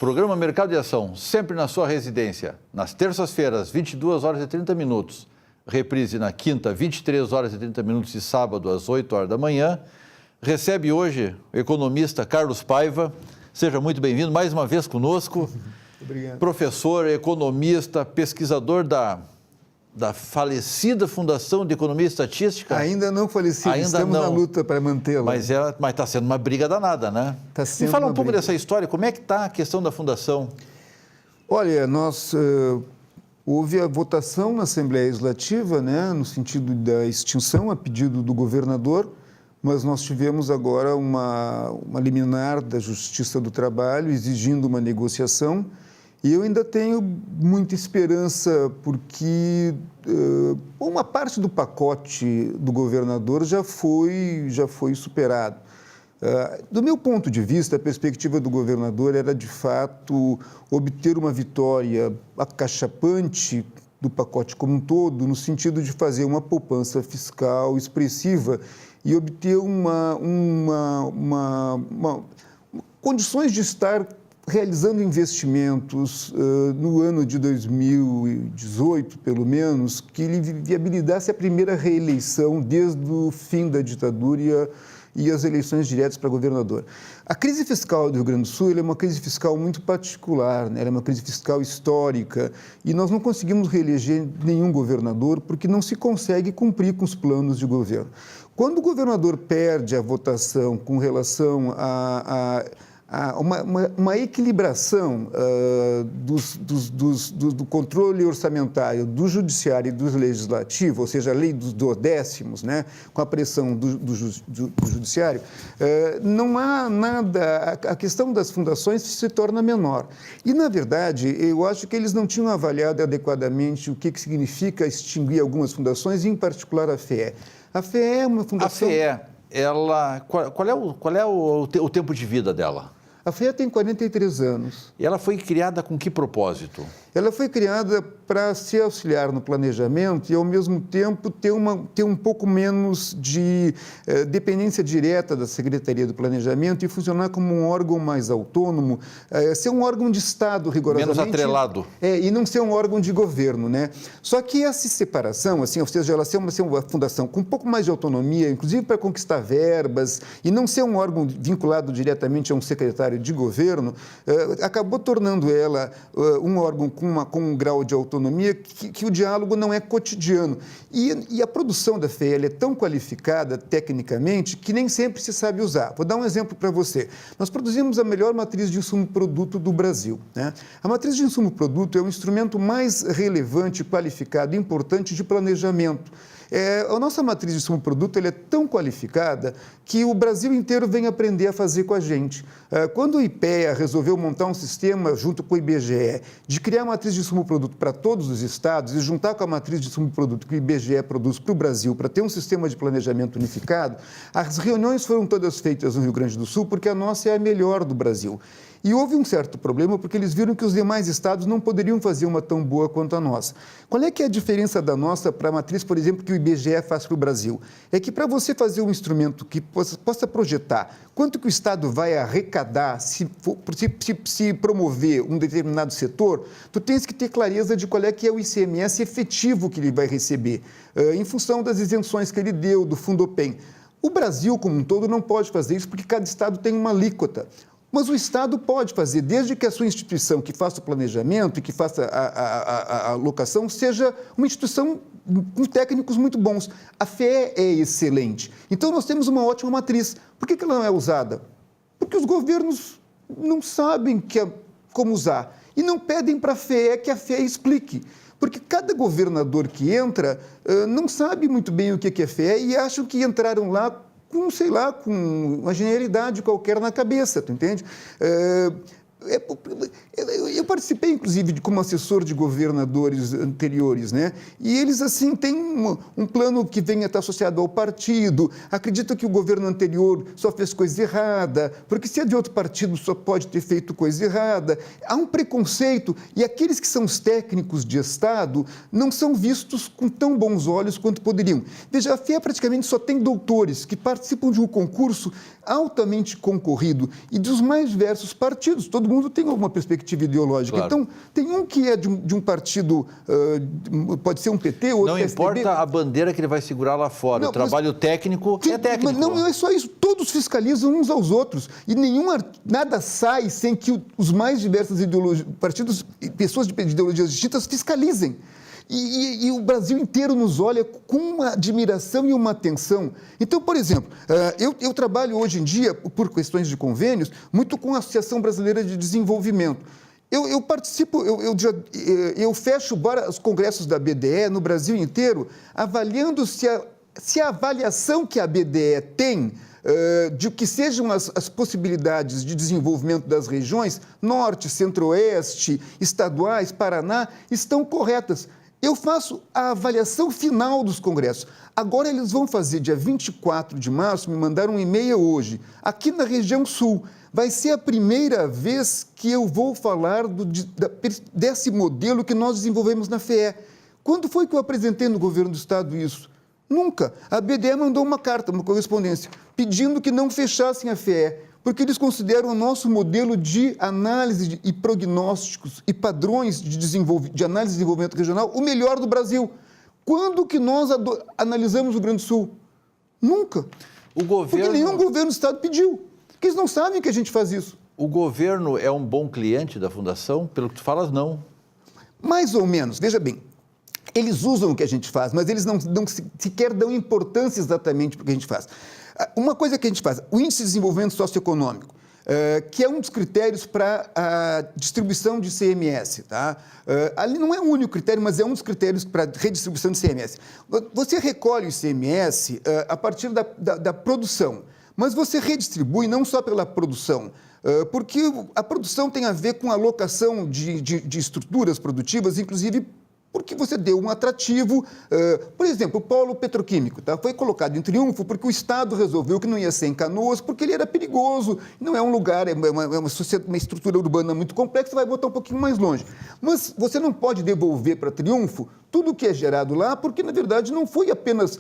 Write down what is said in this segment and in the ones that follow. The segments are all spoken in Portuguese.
Programa Mercado e Ação, sempre na sua residência. Nas terças-feiras, 22 horas e 30 minutos. Reprise na quinta, 23 horas e 30 minutos e sábado, às 8 horas da manhã. Recebe hoje o economista Carlos Paiva. Seja muito bem-vindo mais uma vez conosco. Obrigado. Professor, economista, pesquisador da falecida Fundação de Economia e Estatística. Ainda não falecida, estamos na luta para mantê-la. Mas está sendo uma briga danada, né? Está sendo. Me fala um uma pouco briga. dessa história, como é que está a questão da Fundação? Olha, houve a votação na Assembleia Legislativa, né, no sentido da extinção, a pedido do governador, mas nós tivemos agora uma liminar da Justiça do Trabalho exigindo uma negociação. E eu ainda tenho muita esperança, porque uma parte do pacote do governador já foi superado. Do meu ponto de vista, a perspectiva do governador era, de fato, obter uma vitória acachapante do pacote como um todo, no sentido de fazer uma poupança fiscal expressiva e obter condições de estar realizando investimentos no ano de 2018, pelo menos, que lhe viabilizasse a primeira reeleição desde o fim da ditadura e as eleições diretas para governador. A crise fiscal do Rio Grande do Sul é uma crise fiscal muito particular, né? Ela é uma crise fiscal histórica e nós não conseguimos reeleger nenhum governador porque não se consegue cumprir com os planos de governo. Quando o governador perde a votação com relação uma equilibração do controle orçamentário do judiciário e do legislativo, ou seja, a lei dos duodécimos, né, com a pressão do judiciário, não há nada, a questão das fundações se torna menor. E, na verdade, eu acho que eles não tinham avaliado adequadamente o que significa extinguir algumas fundações, em particular a FEE. A FEE é uma fundação... A FEE, qual é o tempo de vida dela? A FEE tem 43 anos. E ela foi criada com que propósito? Ela foi criada para se auxiliar no planejamento e, ao mesmo tempo, ter um pouco menos de dependência direta da Secretaria do Planejamento e funcionar como um órgão mais autônomo, ser um órgão de Estado, rigorosamente. Menos atrelado. E não ser um órgão de governo, né? Só que essa separação, assim, ou seja, ela ser uma fundação com um pouco mais de autonomia, inclusive para conquistar verbas, e não ser um órgão vinculado diretamente a um secretário de governo, acabou tornando ela um órgão com um grau de autonomia que o diálogo não é cotidiano. E a produção da FEE é tão qualificada tecnicamente que nem sempre se sabe usar. Vou dar um exemplo para você. Nós produzimos a melhor matriz de insumo-produto do Brasil, né? A matriz de insumo-produto é o instrumento mais relevante, qualificado e importante de planejamento. A nossa matriz de insumo-produto é tão qualificada que o Brasil inteiro vem aprender a fazer com a gente. Quando o IPEA resolveu montar um sistema, junto com o IBGE, de criar uma matriz de insumo-produto para todos os estados e juntar com a matriz de insumo-produto que o IBGE produz para o Brasil, para ter um sistema de planejamento unificado, as reuniões foram todas feitas no Rio Grande do Sul, porque a nossa é a melhor do Brasil. E houve um certo problema porque eles viram que os demais estados não poderiam fazer uma tão boa quanto a nossa. Qual é que é a diferença da nossa para a matriz, por exemplo, que o IBGE faz para o Brasil? É que para você fazer um instrumento que possa projetar quanto que o estado vai arrecadar se promover um determinado setor, tu tens que ter clareza de qual é que é o ICMS efetivo que ele vai receber, em função das isenções que ele deu, do Fundopem. O Brasil, como um todo, não pode fazer isso porque cada estado tem uma alíquota. Mas o Estado pode fazer, desde que a sua instituição que faça o planejamento e que faça a alocação seja uma instituição com técnicos muito bons. A FEE é excelente. Então, nós temos uma ótima matriz. Por que ela não é usada? Porque os governos não sabem como usar e não pedem para a FEE que a FEE explique. Porque cada governador que entra não sabe muito bem o que é FEE e acham que entraram lá com uma genialidade qualquer na cabeça, tu entende? participei, inclusive, como assessor de governadores anteriores, né? E eles, assim, têm um plano que vem a estar associado ao partido, acreditam que o governo anterior só fez coisa errada, porque se é de outro partido só pode ter feito coisa errada. Há um preconceito, e aqueles que são os técnicos de Estado não são vistos com tão bons olhos quanto poderiam. Veja, a FIE praticamente só tem doutores que participam de um concurso altamente concorrido e dos mais diversos partidos. Todo mundo tem alguma perspectiva ideológica. Claro. Então, tem um que é de um partido, pode ser um PT, outro Não PSDB. importa a bandeira que ele vai segurar lá fora, o trabalho técnico é técnico. Mas não é só isso, todos fiscalizam uns aos outros e nada sai sem que os mais diversos partidos, pessoas de ideologias distintas fiscalizem. E o Brasil inteiro nos olha com uma admiração e uma atenção. Então, por exemplo, eu trabalho hoje em dia, por questões de convênios, muito com a Associação Brasileira de Desenvolvimento. Eu participo, eu fecho os congressos da BDE no Brasil inteiro, avaliando se a avaliação que a BDE tem de o que sejam as possibilidades de desenvolvimento das regiões, Norte, Centro-Oeste, estaduais, Paraná, estão corretas. Eu faço a avaliação final dos congressos. Agora eles vão fazer, dia 24 de março, me mandaram um e-mail hoje, aqui na região sul. Vai ser a primeira vez que eu vou falar desse modelo que nós desenvolvemos na FEE. Quando foi que eu apresentei no governo do Estado isso? Nunca. A BDE mandou uma carta, uma correspondência, pedindo que não fechassem a FEE, porque eles consideram o nosso modelo de análise e prognósticos e padrões de análise de desenvolvimento regional o melhor do Brasil. Quando que nós analisamos o Rio Grande do Sul? Nunca. Porque nenhum governo do Estado pediu. Porque eles não sabem que a gente faz isso. O governo é um bom cliente da Fundação? Pelo que tu falas, não. Mais ou menos. Veja bem, eles usam o que a gente faz, mas eles não sequer dão importância exatamente para o que a gente faz. Uma coisa que a gente faz, o Índice de Desenvolvimento Socioeconômico, que é um dos critérios para a distribuição de ICMS. Tá? Ali não é o único critério, mas é um dos critérios para a redistribuição de ICMS. Você recolhe o ICMS a partir da produção, mas você redistribui não só pela produção, porque a produção tem a ver com a alocação de estruturas produtivas, inclusive porque você deu um atrativo. Por exemplo, o polo petroquímico foi colocado em Triunfo porque o Estado resolveu que não ia ser em Canoas, porque ele era perigoso, não é um lugar, é uma estrutura urbana muito complexa, vai botar um pouquinho mais longe. Mas você não pode devolver para Triunfo tudo o que é gerado lá, porque, na verdade, não foi apenas...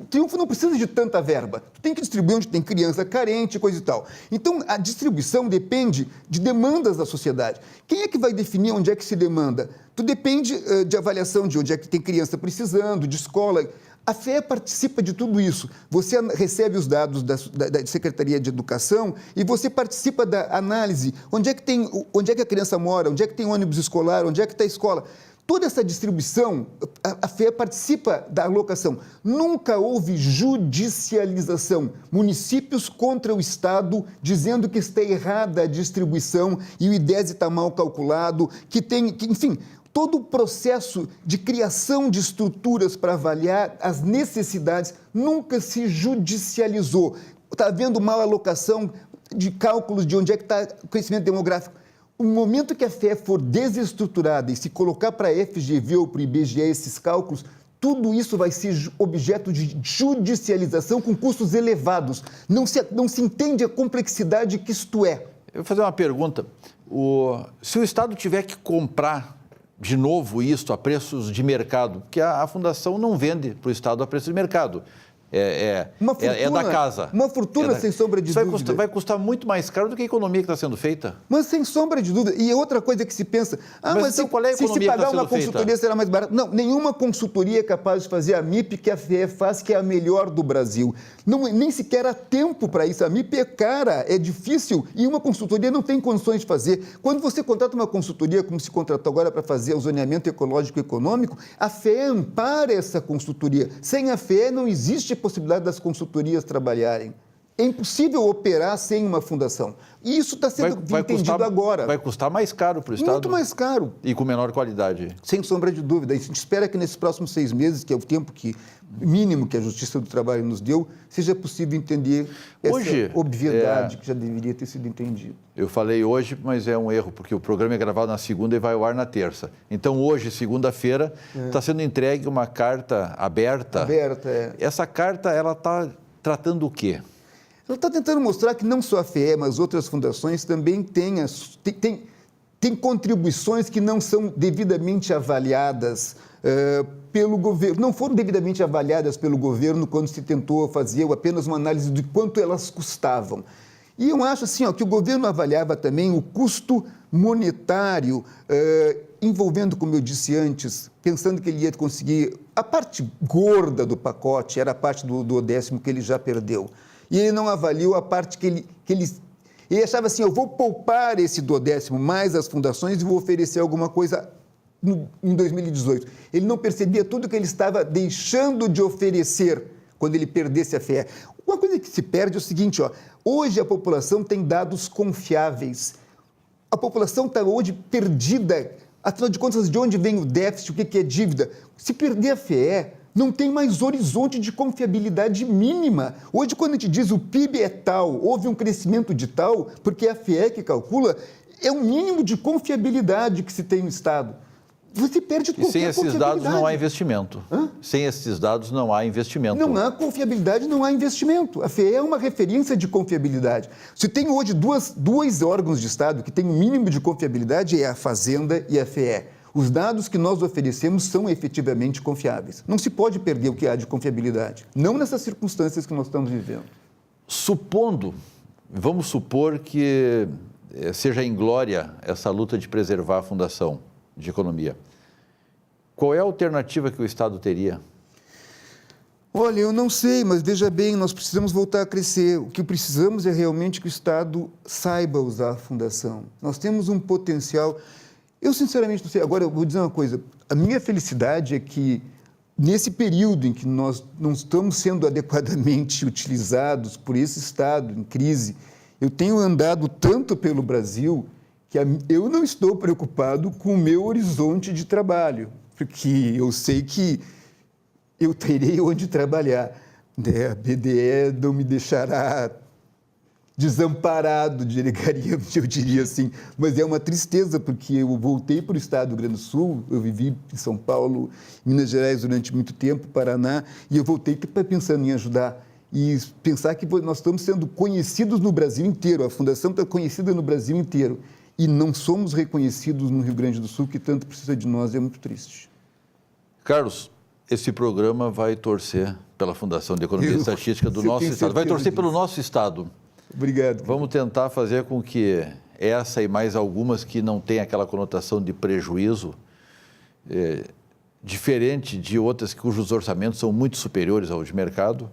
Triunfo não precisa de tanta verba. Tu tem que distribuir onde tem criança carente, coisa e tal. Então, a distribuição depende de demandas da sociedade. Quem é que vai definir onde é que se demanda? Tu depende de avaliação de onde é que tem criança precisando, de escola. A FEE participa de tudo isso. Você recebe os dados da Secretaria de Educação e você participa da análise. Onde é que a criança mora? Onde é que tem ônibus escolar? Onde é que está a escola? Toda essa distribuição, a FEE participa da alocação. Nunca houve judicialização. Municípios contra o Estado dizendo que está errada a distribuição e o IDESE está mal calculado, enfim, todo o processo de criação de estruturas para avaliar as necessidades nunca se judicializou. Está havendo mal alocação de cálculos de onde é que está o crescimento demográfico. No momento que a FEE for desestruturada e se colocar para a FGV ou para o IBGE esses cálculos, tudo isso vai ser objeto de judicialização com custos elevados. Não se entende a complexidade que isto é. Eu vou fazer uma pergunta. Se o Estado tiver que comprar de novo isto a preços de mercado, porque a Fundação não vende para o Estado a preço de mercado, é da casa. Uma fortuna, sem sombra de dúvida. Vai custar muito mais caro do que a economia que está sendo feita. Mas sem sombra de dúvida. E outra coisa que se pensa, mas então, qual é a economia se pagar que está uma consultoria feita? será mais barato. Não, nenhuma consultoria é capaz de fazer a MIP que a FEE faz, que é a melhor do Brasil. Nem sequer há tempo para isso. A MIP é cara, é difícil e uma consultoria não tem condições de fazer. Quando você contrata uma consultoria, como se contratou agora para fazer o zoneamento ecológico e econômico, a FEE ampara essa consultoria. Sem a FEE não existe possibilidade das consultorias trabalharem. É impossível operar sem uma fundação. E isso está sendo entendido agora. Vai custar mais caro para o Estado? Muito mais caro. E com menor qualidade? Sem sombra de dúvida. A gente espera que nesses próximos 6 meses, que é o tempo mínimo que a Justiça do Trabalho nos deu, seja possível entender essa obviedade que já deveria ter sido entendida. Eu falei hoje, mas é um erro, porque o programa é gravado na segunda e vai ao ar na terça. Então, hoje, segunda-feira, está sendo entregue uma carta aberta. Essa carta, ela está tratando o quê? Ela está tentando mostrar que não só a FEE, mas outras fundações também têm contribuições que não são devidamente avaliadas pelo governo, não foram devidamente avaliadas pelo governo quando se tentou fazer apenas uma análise de quanto elas custavam. E eu acho assim, que o governo avaliava também o custo monetário envolvendo, como eu disse antes, pensando que ele ia conseguir... A parte gorda do pacote era a parte do 10º que ele já perdeu. E ele não avaliou a parte que ele achava assim, eu vou poupar esse 10º mais as fundações e vou oferecer alguma coisa em 2018. Ele não percebia tudo que ele estava deixando de oferecer quando ele perdesse a FEE. Uma coisa que se perde é o seguinte, hoje a população tem dados confiáveis. A população está hoje perdida. Afinal de contas, de onde vem o déficit, o que é dívida? Se perder a FEE, não tem mais horizonte de confiabilidade mínima. Hoje, quando a gente diz o PIB é tal, houve um crescimento de tal, porque a FEE que calcula, é o mínimo de confiabilidade que se tem no Estado. Você perde qualquer confiabilidade. E sem esses dados não há investimento. Sem esses dados não há investimento. Não há confiabilidade, não há investimento. A FEE é uma referência de confiabilidade. Se tem hoje dois órgãos de Estado que têm o mínimo de confiabilidade, é a Fazenda e a FEE. Os dados que nós oferecemos são efetivamente confiáveis. Não se pode perder o que há de confiabilidade. Não nessas circunstâncias que nós estamos vivendo. Vamos supor que seja inglória essa luta de preservar a Fundação de Economia. Qual é a alternativa que o Estado teria? Olha, eu não sei, mas veja bem, nós precisamos voltar a crescer. O que precisamos é realmente que o Estado saiba usar a Fundação. Nós temos um potencial... Eu, sinceramente, não sei. Agora, eu vou dizer uma coisa. A minha felicidade é que, nesse período em que nós não estamos sendo adequadamente utilizados por esse Estado em crise, eu tenho andado tanto pelo Brasil que eu não estou preocupado com o meu horizonte de trabalho, porque eu sei que eu terei onde trabalhar. A BDE não me deixará desamparado, eu diria assim, mas é uma tristeza, porque eu voltei para o estado do Rio Grande do Sul, eu vivi em São Paulo, Minas Gerais durante muito tempo, Paraná, e eu voltei pensando em ajudar, e pensar que nós estamos sendo conhecidos no Brasil inteiro, a Fundação está conhecida no Brasil inteiro, e não somos reconhecidos no Rio Grande do Sul, que tanto precisa de nós, é muito triste. Carlos, esse programa vai torcer pela Fundação de Economia e Estatística do nosso estado, vai torcer pelo nosso estado. Obrigado. Vamos tentar fazer com que essa e mais algumas que não têm aquela conotação de prejuízo, diferente de outras cujos orçamentos são muito superiores ao de mercado,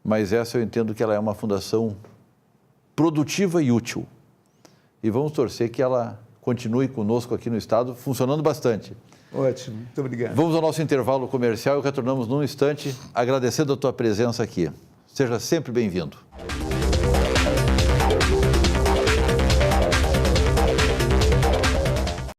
mas essa eu entendo que ela é uma fundação produtiva e útil. E vamos torcer que ela continue conosco aqui no estado, funcionando bastante. Ótimo, muito obrigado. Vamos ao nosso intervalo comercial e retornamos num instante, agradecendo a tua presença aqui. Seja sempre bem-vindo.